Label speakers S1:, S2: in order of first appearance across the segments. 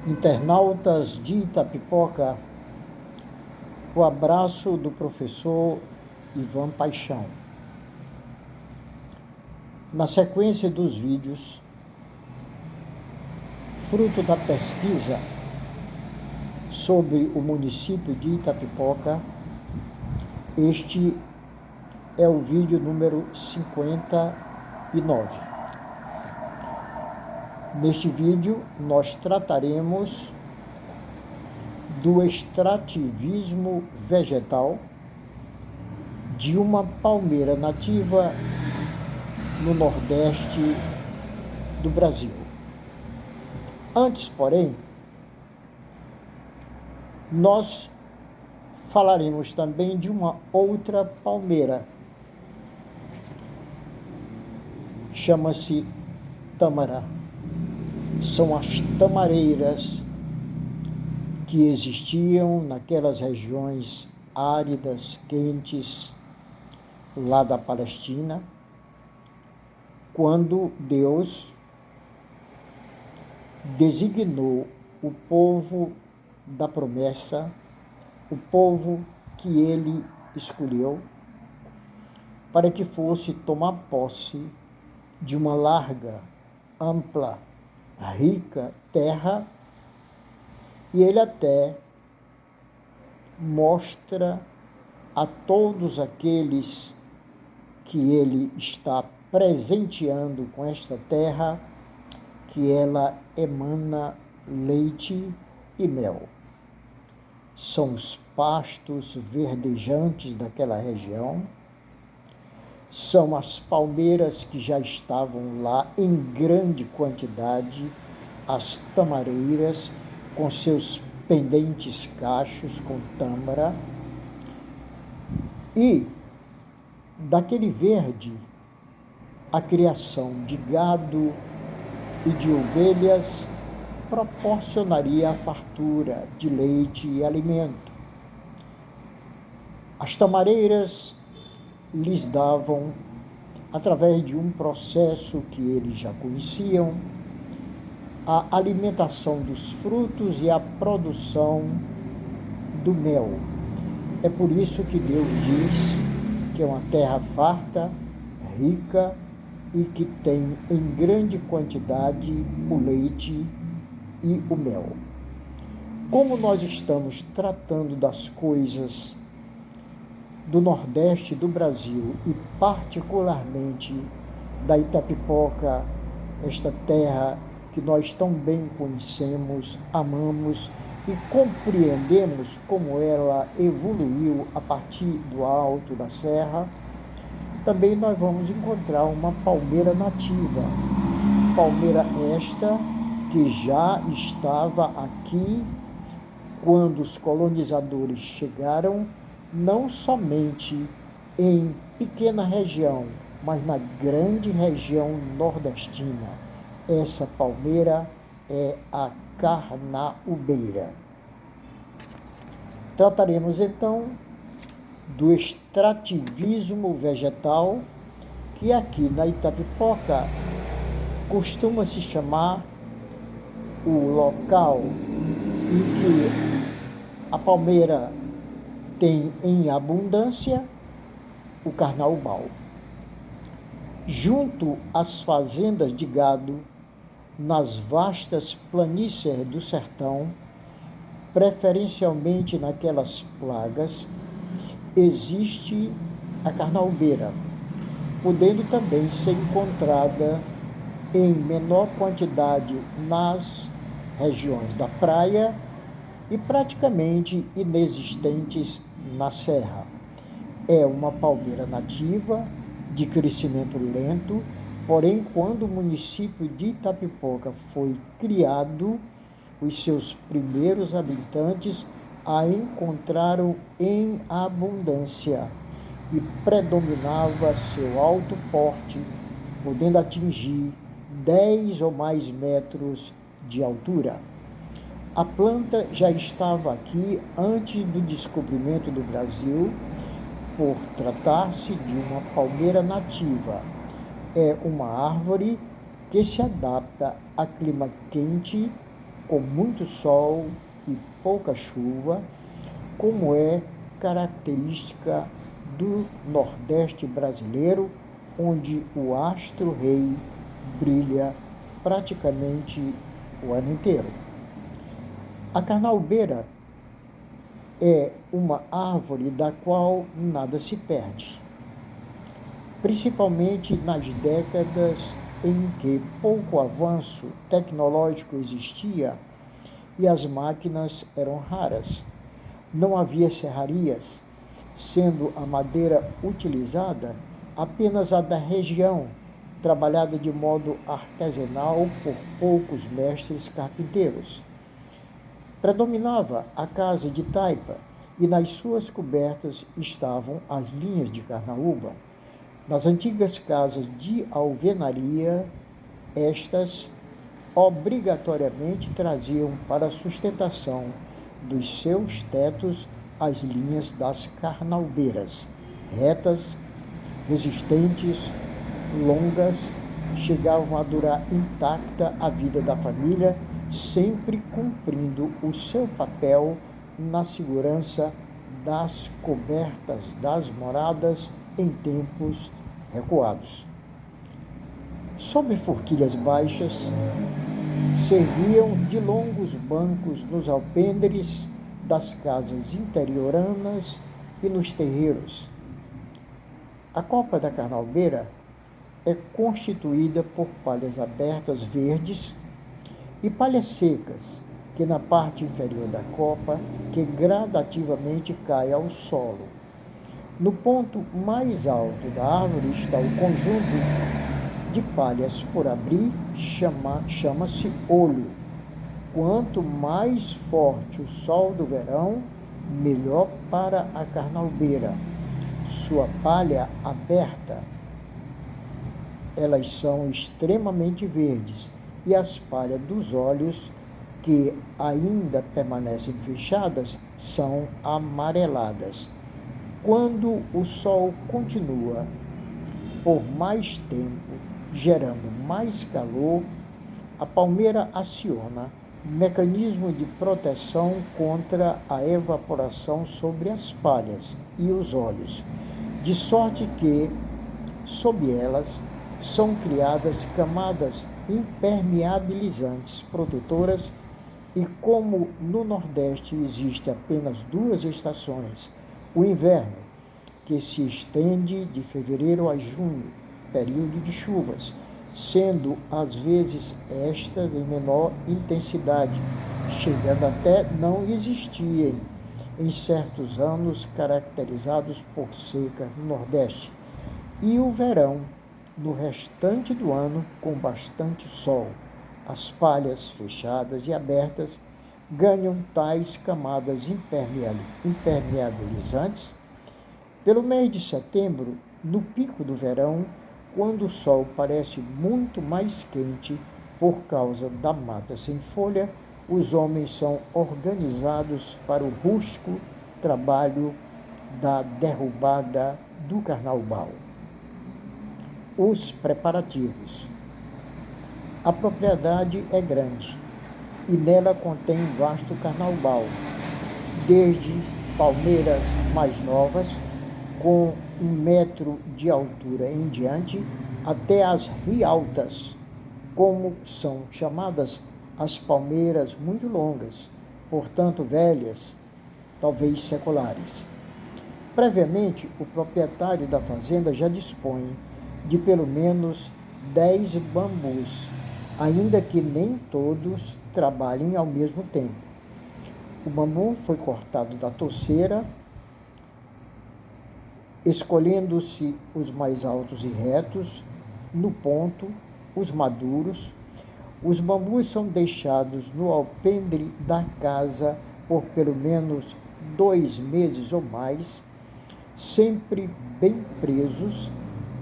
S1: Internautas de Itapipoca, o abraço do professor Ivan Paixão. Na sequência dos vídeos, fruto da pesquisa sobre o município de Itapipoca, este é o vídeo número 59. Neste vídeo, nós trataremos do extrativismo vegetal de uma palmeira nativa no Nordeste do Brasil. Antes, porém, nós falaremos também de uma outra palmeira. Chama-se tâmara. São as tamareiras que existiam naquelas regiões áridas, quentes, lá da Palestina, quando Deus designou o povo da promessa, o povo que ele escolheu, para que fosse tomar posse de uma larga, ampla, rica terra, e ele até mostra a todos aqueles que ele está presenteando com esta terra que ela emana leite e mel. São os pastos verdejantes daquela região, são as palmeiras que já estavam lá em grande quantidade, as tamareiras com seus pendentes cachos com tâmara, e daquele verde a criação de gado e de ovelhas proporcionaria a fartura de leite e alimento. As tamareiras lhes davam, através de um processo que eles já conheciam, a alimentação dos frutos e a produção do mel. É por isso que Deus diz que é uma terra farta, rica e que tem em grande quantidade o leite e o mel. Como nós estamos tratando das coisas do Nordeste do Brasil e particularmente da Itapipoca, esta terra que nós tão bem conhecemos, amamos e compreendemos como ela evoluiu a partir do alto da serra, também nós vamos encontrar uma palmeira nativa. Palmeira esta que já estava aqui quando os colonizadores chegaram, não somente em pequena região, mas na grande região nordestina. Essa palmeira é a carnaubeira. Trataremos então do extrativismo vegetal, que aqui na Itapipoca costuma se chamar o local em que a palmeira tem em abundância o carnaubal. Junto às fazendas de gado, nas vastas planícies do sertão, preferencialmente naquelas plagas, existe a carnaubeira, podendo também ser encontrada em menor quantidade nas regiões da praia e praticamente inexistentes na serra. É uma palmeira nativa, de crescimento lento, porém, quando o município de Itapipoca foi criado, os seus primeiros habitantes a encontraram em abundância e predominava seu alto porte, podendo atingir 10 ou mais metros de altura. A planta já estava aqui antes do descobrimento do Brasil, por tratar-se de uma palmeira nativa. É uma árvore que se adapta a clima quente com muito sol e pouca chuva, como é característica do Nordeste brasileiro, onde o astro-rei brilha praticamente o ano inteiro. A carnaubeira é uma árvore da qual nada se perde, principalmente nas décadas em que pouco avanço tecnológico existia e as máquinas eram raras. Não havia serrarias, sendo a madeira utilizada apenas a da região, trabalhada de modo artesanal por poucos mestres carpinteiros. Predominava a casa de taipa e nas suas cobertas estavam as linhas de carnaúba. Nas antigas casas de alvenaria, estas obrigatoriamente traziam para a sustentação dos seus tetos as linhas das carnaubeiras, retas, resistentes, longas, chegavam a durar intacta a vida da família, sempre cumprindo o seu papel na segurança das cobertas das moradas em tempos recuados. Sobre forquilhas baixas, serviam de longos bancos nos alpendres das casas interioranas e nos terreiros. A copa da carnaubeira é constituída por palhas abertas verdes e palhas secas, que na parte inferior da copa, que gradativamente cai ao solo. No ponto mais alto da árvore está o conjunto de palhas por abrir, chama-se olho. Quanto mais forte o sol do verão, melhor para a carnaubeira. Sua palha aberta, elas são extremamente verdes, e as palhas dos olhos, que ainda permanecem fechadas, são amareladas. Quando o sol continua por mais tempo, gerando mais calor, a palmeira aciona mecanismo de proteção contra a evaporação sobre as palhas e os olhos, de sorte que, sob elas, são criadas camadas impermeabilizantes protetoras, e como no Nordeste existe apenas 2 estações, o inverno, que se estende de fevereiro a junho, período de chuvas, sendo às vezes estas em menor intensidade, chegando até não existirem em certos anos caracterizados por seca no Nordeste, e o verão, no restante do ano, com bastante sol. As palhas fechadas e abertas ganham tais camadas impermeabilizantes. Pelo mês de setembro, no pico do verão, quando o sol parece muito mais quente por causa da mata sem folha, os homens são organizados para o rústico trabalho da derrubada do carnaubal. Os preparativos. A propriedade é grande e nela contém vasto carnaubal, desde palmeiras mais novas, com 1 metro de altura em diante, até as rialtas, como são chamadas as palmeiras muito longas, portanto velhas, talvez seculares. Previamente, o proprietário da fazenda já dispõe de pelo menos 10 bambus, ainda que nem todos trabalhem ao mesmo tempo. O bambu foi cortado da toceira, escolhendo-se os mais altos e retos, no ponto, os maduros. Os bambus são deixados no alpendre da casa por pelo menos 2 meses ou mais, sempre bem presos,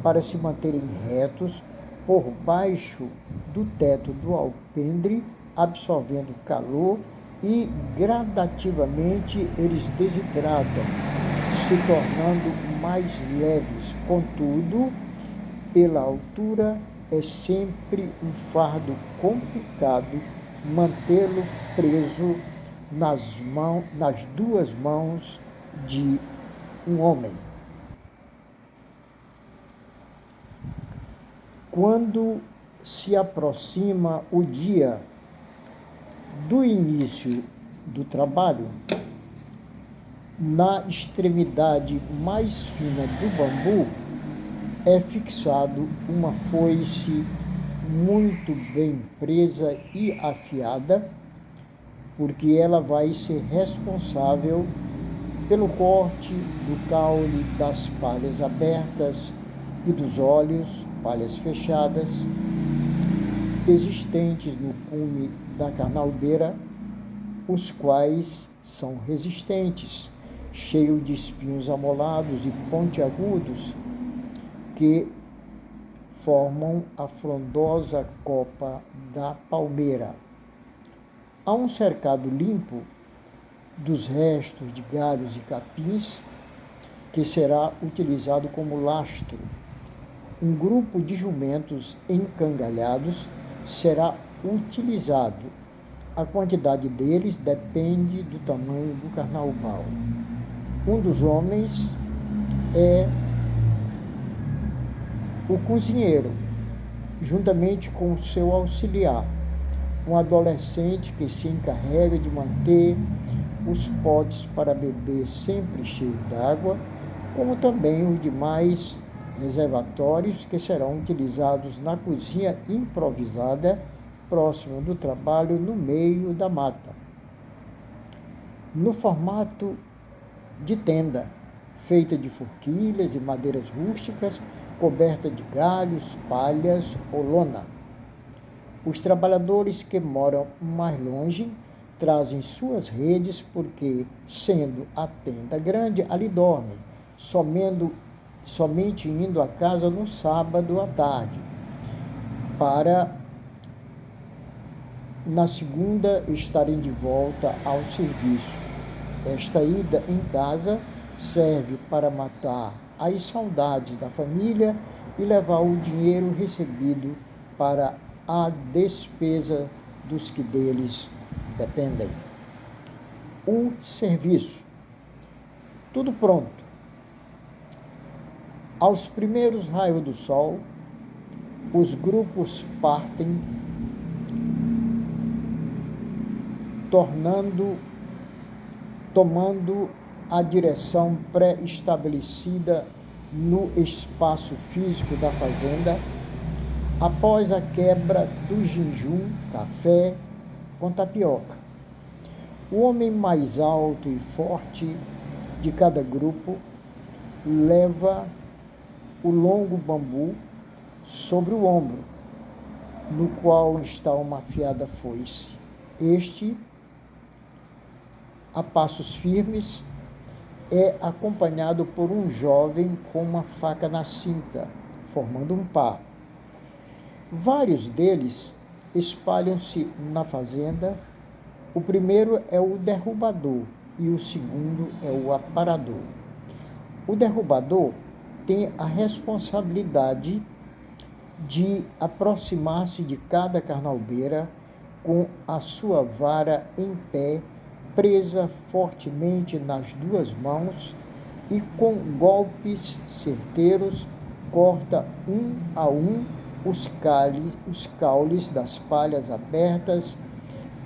S1: para se manterem retos por baixo do teto do alpendre, absorvendo calor, e gradativamente eles desidratam, se tornando mais leves. Contudo, pela altura, é sempre um fardo complicado mantê-lo preso nas duas mãos de um homem. Quando se aproxima o dia do início do trabalho, na extremidade mais fina do bambu é fixado uma foice muito bem presa e afiada, porque ela vai ser responsável pelo corte do caule das palhas abertas e dos óleos, palhas fechadas, existentes no cume da carnaubeira, os quais são resistentes, cheios de espinhos amolados e pontiagudos, que formam a frondosa copa da palmeira. Há um cercado limpo dos restos de galhos e capins, que será utilizado como lastro. Um grupo de jumentos encangalhados será utilizado. A quantidade deles depende do tamanho do carnaubal. Um dos homens é o cozinheiro, juntamente com o seu auxiliar, um adolescente que se encarrega de manter os potes para beber sempre cheios d'água, como também os demais reservatórios que serão utilizados na cozinha improvisada, próxima do trabalho, no meio da mata, no formato de tenda, feita de forquilhas e madeiras rústicas, coberta de galhos, palhas ou lona. Os trabalhadores que moram mais longe trazem suas redes, porque, sendo a tenda grande, ali dormem, somente indo a casa no sábado à tarde, para na segunda estarem de volta ao serviço. Esta ida em casa serve para matar as saudades da família e levar o dinheiro recebido para a despesa dos que deles dependem. O serviço. Tudo pronto. Aos primeiros raios do sol, os grupos partem, tomando a direção pré-estabelecida no espaço físico da fazenda, após a quebra do jejum, café com tapioca. O homem mais alto e forte de cada grupo leva o longo bambu sobre o ombro, no qual está uma afiada foice. Este, a passos firmes, é acompanhado por um jovem com uma faca na cinta, formando um par. Vários deles espalham-se na fazenda. O primeiro é o derrubador e o segundo é o aparador. O derrubador tem a responsabilidade de aproximar-se de cada carnaubeira com a sua vara em pé, presa fortemente nas duas mãos, e com golpes certeiros corta um a um os caules das palhas abertas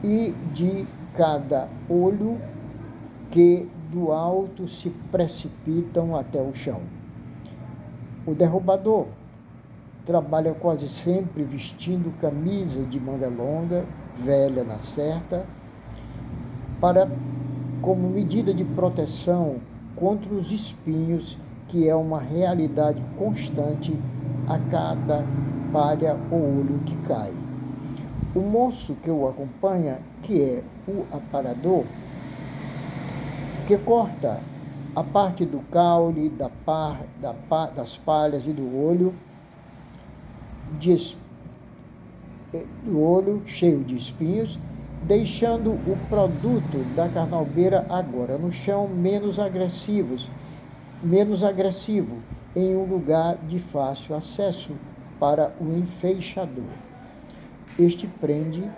S1: e de cada olho, que do alto se precipitam até o chão. O derrubador trabalha quase sempre vestindo camisa de manga longa, velha na certa, como medida de proteção contra os espinhos, que é uma realidade constante a cada palha ou olho que cai. O moço que o acompanha, que é o aparador, que corta a parte do caule, das palhas e do olho cheio de espinhos, deixando o produto da carnaubeira agora no chão menos agressivo, em um lugar de fácil acesso para o enfeixador. Este prende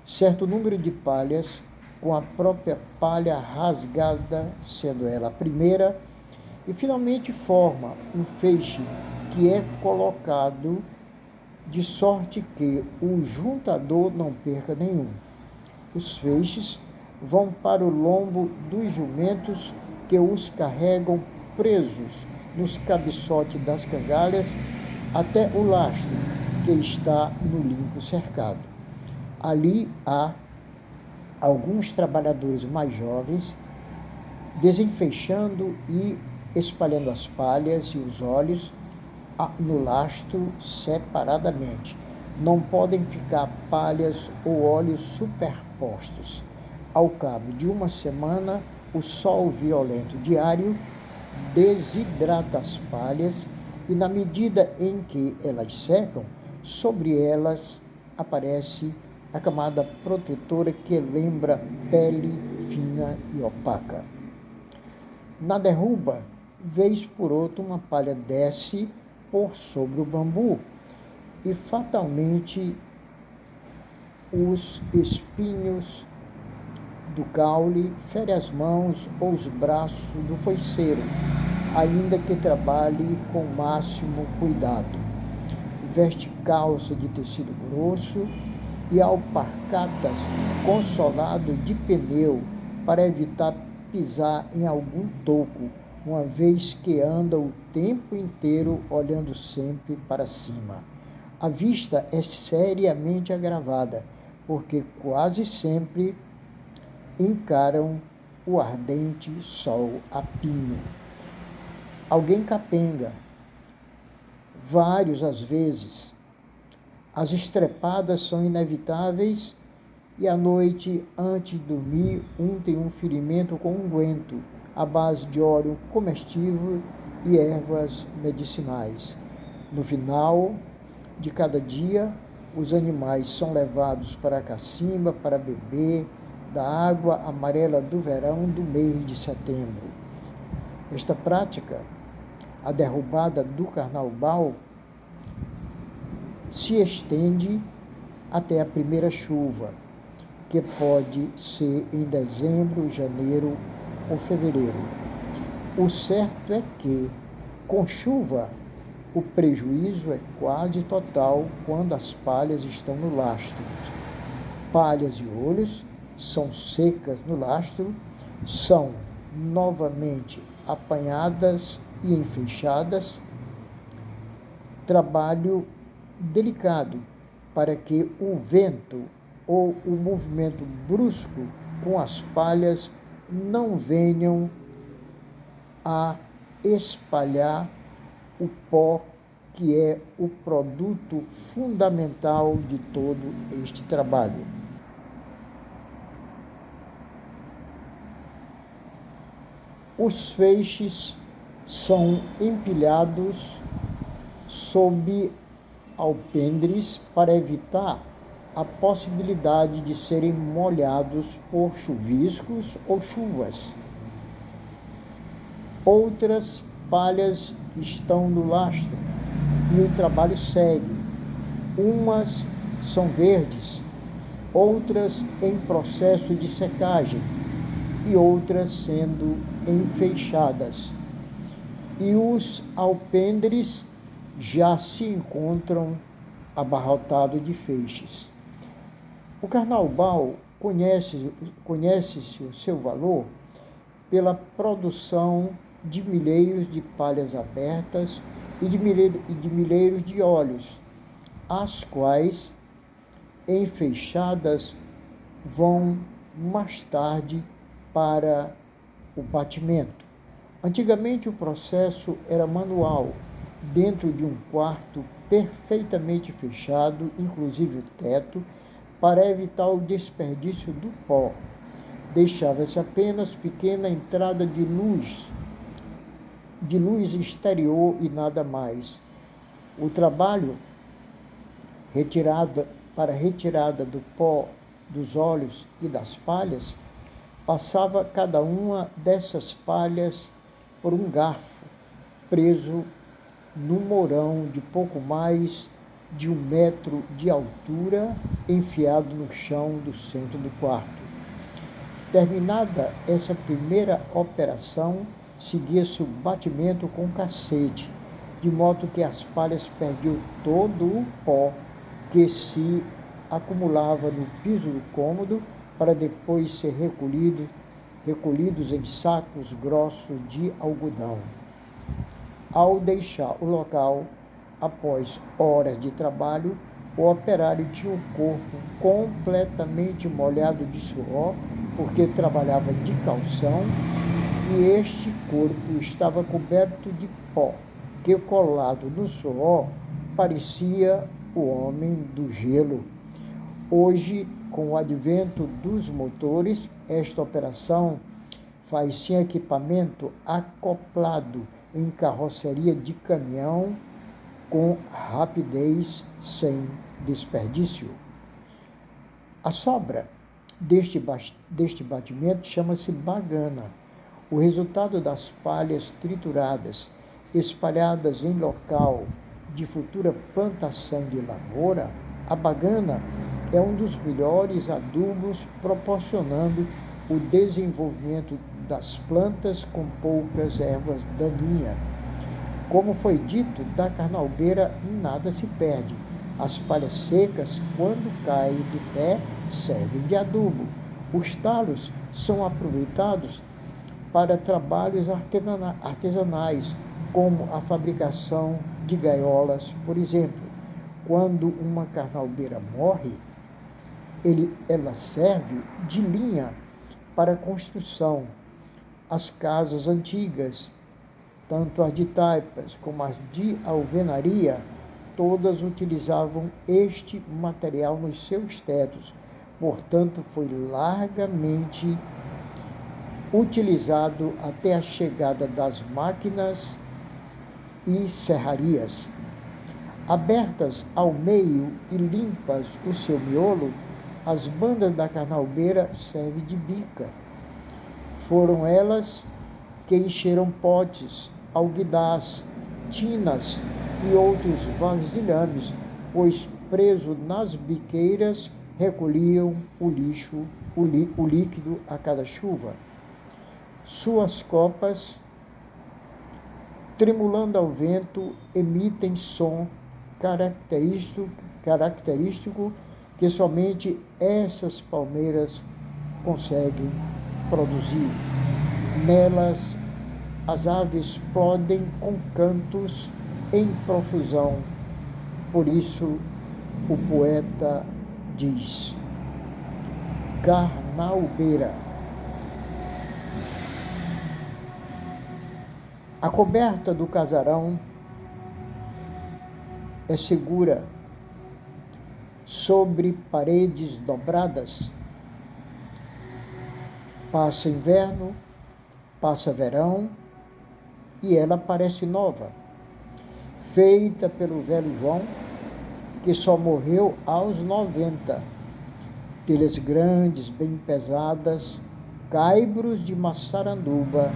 S1: certo número de palhas, com a própria palha rasgada, sendo ela a primeira, e finalmente forma um feixe que é colocado de sorte que o juntador não perca nenhum. Os feixes vão para o lombo dos jumentos que os carregam presos nos cabeçotes das cangalhas até o lastro, que está no limpo cercado. Ali há alguns trabalhadores mais jovens desenfeixando e espalhando as palhas e os óleos no lastro separadamente. Não podem ficar palhas ou óleos superpostos. Ao cabo de uma semana, o sol violento diário desidrata as palhas e, na medida em que elas secam, sobre elas aparece a camada protetora que lembra pele fina e opaca. Na derruba, vez por outra, uma palha desce por sobre o bambu e fatalmente os espinhos do caule fere as mãos ou os braços do foiceiro, ainda que trabalhe com o máximo cuidado. Veste calça de tecido grosso e alpargatas com solado de pneu para evitar pisar em algum toco, uma vez que anda o tempo inteiro olhando sempre para cima. A vista é seriamente agravada, porque quase sempre encaram o ardente sol a pino. Alguém capenga, vários às vezes. As estrepadas são inevitáveis e à noite, antes de dormir, tem um ferimento com unguento à base de óleo comestível e ervas medicinais. No final de cada dia, os animais são levados para a cacimba para beber da água amarela do verão do mês de setembro. Esta prática, a derrubada do carnaval, se estende até a primeira chuva, que pode ser em dezembro, janeiro ou fevereiro. O certo é que, com chuva, o prejuízo é quase total quando as palhas estão no lastro. Palhas e olhos são secas no lastro, são novamente apanhadas e enfeixadas. Trabalho delicado para que o vento ou o movimento brusco com as palhas não venham a espalhar o pó, que é o produto fundamental de todo este trabalho. Os feixes são empilhados sob alpendres para evitar a possibilidade de serem molhados por chuviscos ou chuvas. Outras palhas estão no lastro e o trabalho segue. Umas são verdes, outras em processo de secagem e outras sendo enfeixadas. E os alpendres já se encontram abarrotados de feixes. O carnaval conhece-se o seu valor pela produção de milheiros de palhas abertas e de milheiros de óleos, as quais, enfeixadas, vão mais tarde para o batimento. Antigamente o processo era manual, dentro de um quarto perfeitamente fechado, inclusive o teto, para evitar o desperdício do pó. Deixava-se apenas pequena entrada de luz exterior e nada mais. O trabalho para retirada do pó dos óleos e das palhas, passava cada uma dessas palhas por um garfo preso no mourão de pouco mais de 1 metro de altura, enfiado no chão do centro do quarto. Terminada essa primeira operação, seguia-se o batimento com cacete, de modo que as palhas perdiam todo o pó que se acumulava no piso do cômodo, para depois ser recolhidos em sacos grossos de algodão. Ao deixar o local, após horas de trabalho, o operário tinha o corpo completamente molhado de suor, porque trabalhava de calção, e este corpo estava coberto de pó, que, colado no suor, parecia o homem do gelo. Hoje, com o advento dos motores, esta operação faz-se em equipamento acoplado em carroceria de caminhão, com rapidez, sem desperdício. A sobra deste batimento chama-se bagana. O resultado das palhas trituradas, espalhadas em local de futura plantação de lavoura, a bagana é um dos melhores adubos, proporcionando o desenvolvimento das plantas com poucas ervas daninhas. Como foi dito, da carnaubeira nada se perde. As palhas secas, quando caem do pé, servem de adubo. Os talos são aproveitados para trabalhos artesanais, como a fabricação de gaiolas, por exemplo. Quando uma carnaubeira morre, ela serve de linha para a construção. As casas antigas, tanto as de taipas como as de alvenaria, todas utilizavam este material nos seus tetos. Portanto, foi largamente utilizado até a chegada das máquinas e serrarias. Abertas ao meio e limpas o seu miolo, as bandas da carnaubeira servem de bica. Foram elas que encheram potes, alguidars, tinas e outros vasilhames, pois, preso nas biqueiras, recolhiam o líquido a cada chuva. Suas copas, tremulando ao vento, emitem som característico que somente essas palmeiras conseguem produzir. Nelas, as aves podem com cantos em profusão. Por isso, o poeta diz: carnaubeira. A coberta do casarão é segura sobre paredes dobradas. Passa inverno, passa verão, e ela parece nova, feita pelo velho João, que só morreu aos 90. Telhas grandes, bem pesadas, caibros de maçaranduba,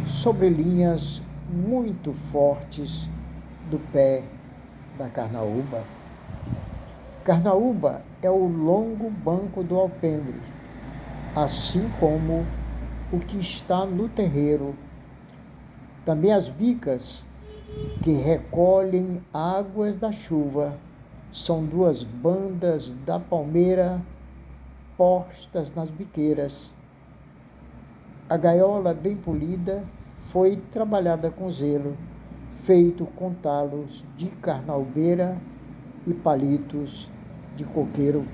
S1: sobre linhas muito fortes do pé da carnaúba. Carnaúba é o longo banco do alpendre, assim como o que está no terreiro. Também as bicas, que recolhem águas da chuva, são 2 bandas da palmeira postas nas biqueiras. A gaiola bem polida foi trabalhada com zelo, feito com talos de carnaubeira e palitos de coqueiro.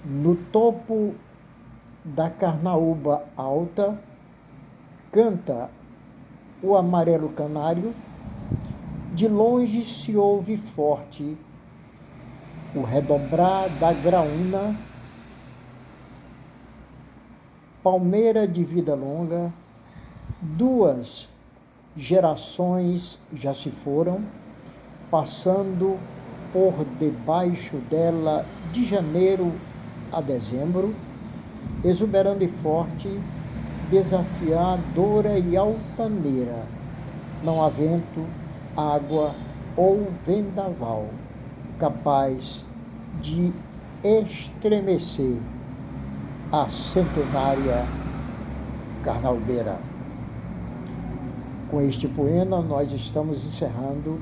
S1: No topo da carnaúba alta, canta o amarelo canário. De longe se ouve forte o redobrar da graúna. Palmeira de vida longa, 2 gerações já se foram, passando por debaixo dela de janeiro a dezembro, exuberando e forte, desafiadora e altaneira, não há vento, água ou vendaval capaz de estremecer a centenária Carnalbeira. Com este poema, nós estamos encerrando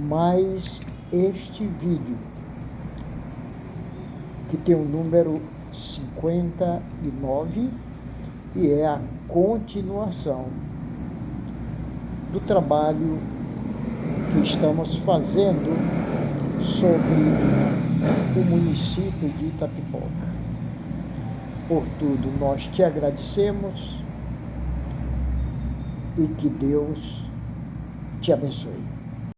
S1: mais este vídeo, que tem o número 59 e é a continuação do trabalho que estamos fazendo sobre o município de Itapipoca. Por tudo, nós te agradecemos e que Deus te abençoe.